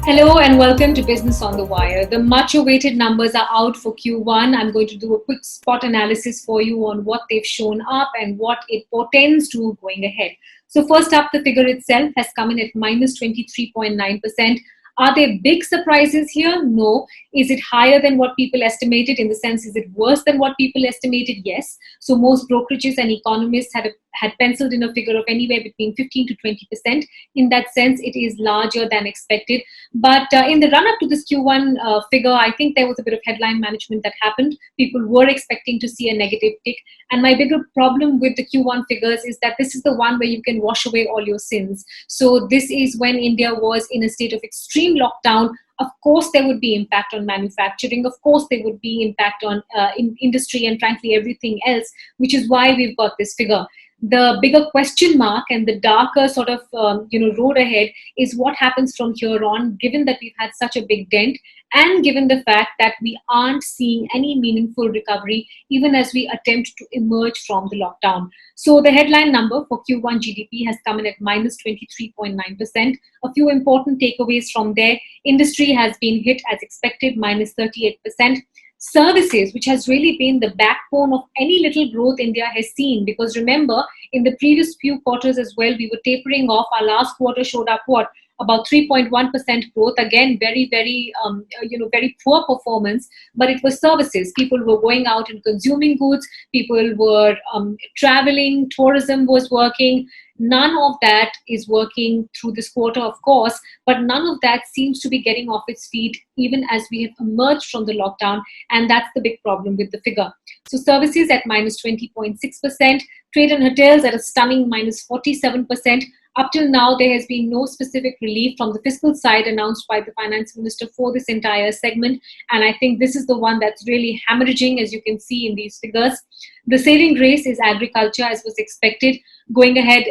Hello and welcome to Business on the Wire. The much awaited numbers are out for Q1. I'm going to do a quick spot analysis for you on what they've shown up and what it portends to going ahead. So, first up, the figure itself has come in at minus 23.9%. Are there big surprises here? No. Is it higher than what people estimated? In the sense, is it worse than what people estimated? Yes. So most brokerages and economists had penciled in a figure of anywhere between 15 to 20%. In that sense, it is larger than expected. But in the run-up to this Q1 figure, I think there was a bit of headline management that happened. People were expecting to see a negative tick. And my bigger problem with the Q1 figures is that this is the one where you can wash away all your sins. So this is when India was in a state of extreme lockdown. Of course, there would be impact on manufacturing. Of course, there would be impact on industry and frankly everything else, which is why we've got this figure. The bigger question mark and the darker sort of road ahead is what happens from here on, given that we've had such a big dent and given the fact that we aren't seeing any meaningful recovery even as we attempt to emerge from the lockdown. So the headline number for Q1 GDP has come in at minus 23.9%. A few important takeaways from there. Industry has been hit as expected, minus 38%. Services, which has really been the backbone of any little growth India has seen, because remember, in the previous few quarters as well, we were tapering off. Our last quarter showed up about 3.1% growth. Again, very poor performance, but it was services. People were going out and consuming goods. People were traveling. Tourism was working. None of that is working through this quarter, of course, but none of that seems to be getting off its feet even as we have emerged from the lockdown. And that's the big problem with the figure. So services at minus 20.6%, trade and hotels at a stunning minus 47%. Up till now, there has been no specific relief from the fiscal side announced by the finance minister for this entire segment. And I think this is the one that's really hemorrhaging, as you can see in these figures. The saving grace is agriculture, as was expected. Going ahead,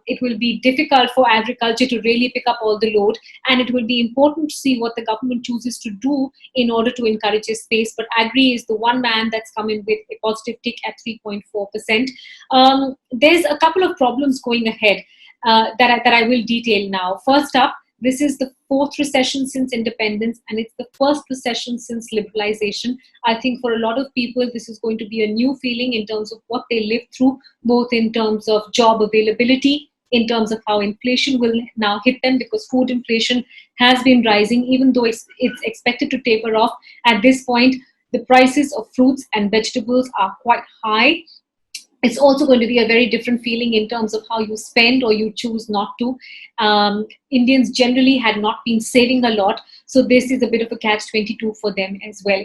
it will be difficult for agriculture to really pick up all the load. And it will be important to see what the government chooses to do in order to encourage this space. But agri is the one man that's come in with a positive tick at 3.4%. There's a couple of problems going ahead. That I will detail now. First up, this is the fourth recession since independence, and it's the first recession since liberalization. I think for a lot of people, this is going to be a new feeling in terms of what they live through, both in terms of job availability, in terms of how inflation will now hit them, because food inflation has been rising, even though it's expected to taper off. At this point, the prices of fruits and vegetables are quite high. It's also going to be a very different feeling in terms of how you spend or you choose not to. Indians generally had not been saving a lot, so this is a bit of a catch-22 for them as well.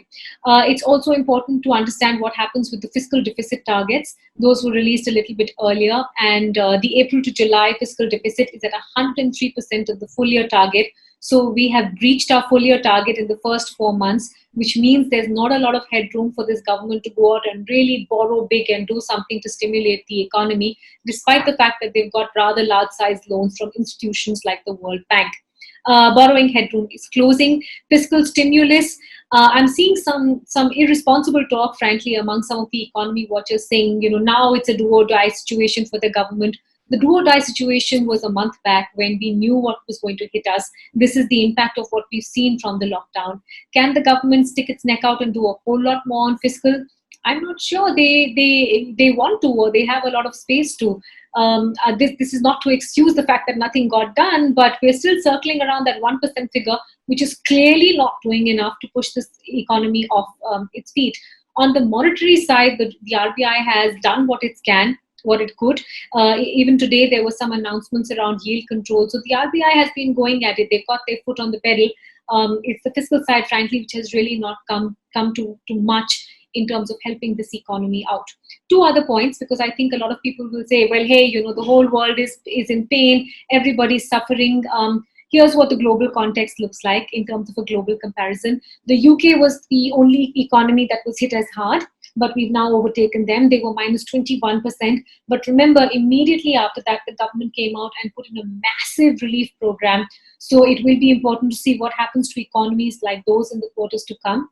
It's also important to understand what happens with the fiscal deficit targets. Those were released a little bit earlier, and the April to July fiscal deficit is at 103% of the full year target. So we have breached our full year target in the first 4 months, which means there's not a lot of headroom for this government to go out and really borrow big and do something to stimulate the economy, despite the fact that they've got rather large-sized loans from institutions like the World Bank. Borrowing headroom is closing. Fiscal stimulus. I'm seeing some irresponsible talk, frankly, among some of the economy watchers saying, now it's a do or die situation for the government. The do or die situation was a month back when we knew what was going to hit us. This is the impact of what we've seen from the lockdown. Can the government stick its neck out and do a whole lot more on fiscal? I'm not sure they want to, or they have a lot of space to. This is not to excuse the fact that nothing got done, but we're still circling around that 1% figure, which is clearly not doing enough to push this economy off its feet. On the monetary side, the RBI has done what it could. Even today, there were some announcements around yield control. So the RBI has been going at it. They've got their foot on the pedal. It's the fiscal side, frankly, which has really not come to much in terms of helping this economy out. Two other points, because I think a lot of people will say, well, hey, the whole world is in pain. Everybody's suffering. Here's what the global context looks like in terms of a global comparison. The UK was the only economy that was hit as hard, but we've now overtaken them. They were minus 21%. But remember, immediately after that, the government came out and put in a massive relief program. So it will be important to see what happens to economies like those in the quarters to come.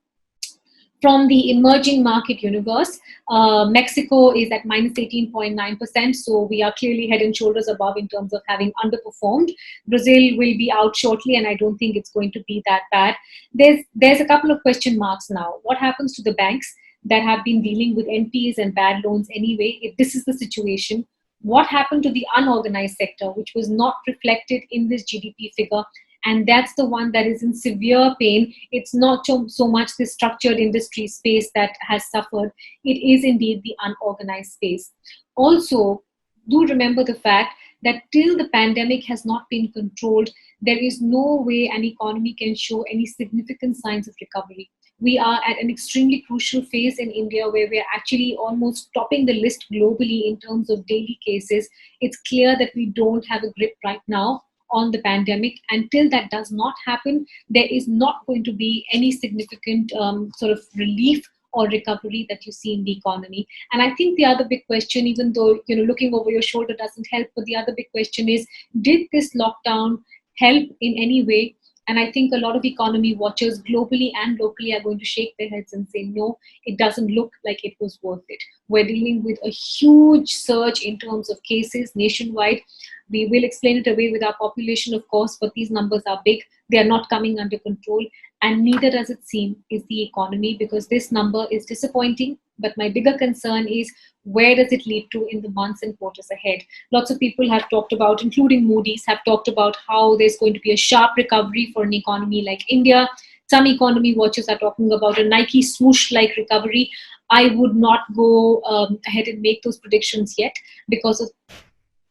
From the emerging market universe, Mexico is at minus 18.9%. So we are clearly head and shoulders above in terms of having underperformed. Brazil will be out shortly, and I don't think it's going to be that bad. There's a couple of question marks now. What happens to the banks that have been dealing with NPAs and bad loans anyway? If this is the situation, what happened to the unorganized sector, which was not reflected in this GDP figure? And that's the one that is in severe pain. It's not so much the structured industry space that has suffered. It is indeed the unorganized space. Also, do remember the fact that till the pandemic has not been controlled, there is no way an economy can show any significant signs of recovery. We are at an extremely crucial phase in India where we are actually almost topping the list globally in terms of daily cases. It's clear that we don't have a grip right now on the pandemic. Until that does not happen, there is not going to be any significant sort of relief or recovery that you see in the economy. And I think the other big question, even though looking over your shoulder doesn't help, but the other big question is, did this lockdown help in any way? And I think a lot of economy watchers globally and locally are going to shake their heads and say, no, it doesn't look like it was worth it. We're dealing with a huge surge in terms of cases nationwide. We will explain it away with our population, of course, but these numbers are big. They are not coming under control. And neither does it seem is the economy, because this number is disappointing. But my bigger concern is, where does it lead to in the months and quarters ahead? Lots of people have talked about, including Moody's, have talked about how there's going to be a sharp recovery for an economy like India. Some economy watchers are talking about a Nike swoosh-like recovery. I would not go ahead and make those predictions yet because of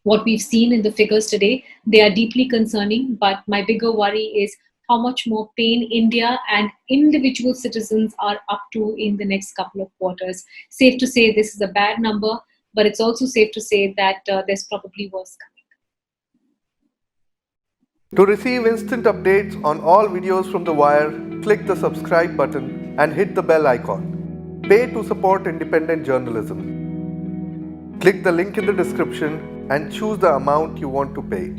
what we've seen in the figures today. They are deeply concerning, but my bigger worry is how much more pain India and individual citizens are up to in the next couple of quarters. Safe to say this is a bad number, but it's also safe to say that there's probably worse coming. To receive instant updates on all videos from The Wire, click the subscribe button and hit the bell icon. Pay to support independent journalism. Click the link in the description and choose the amount you want to pay.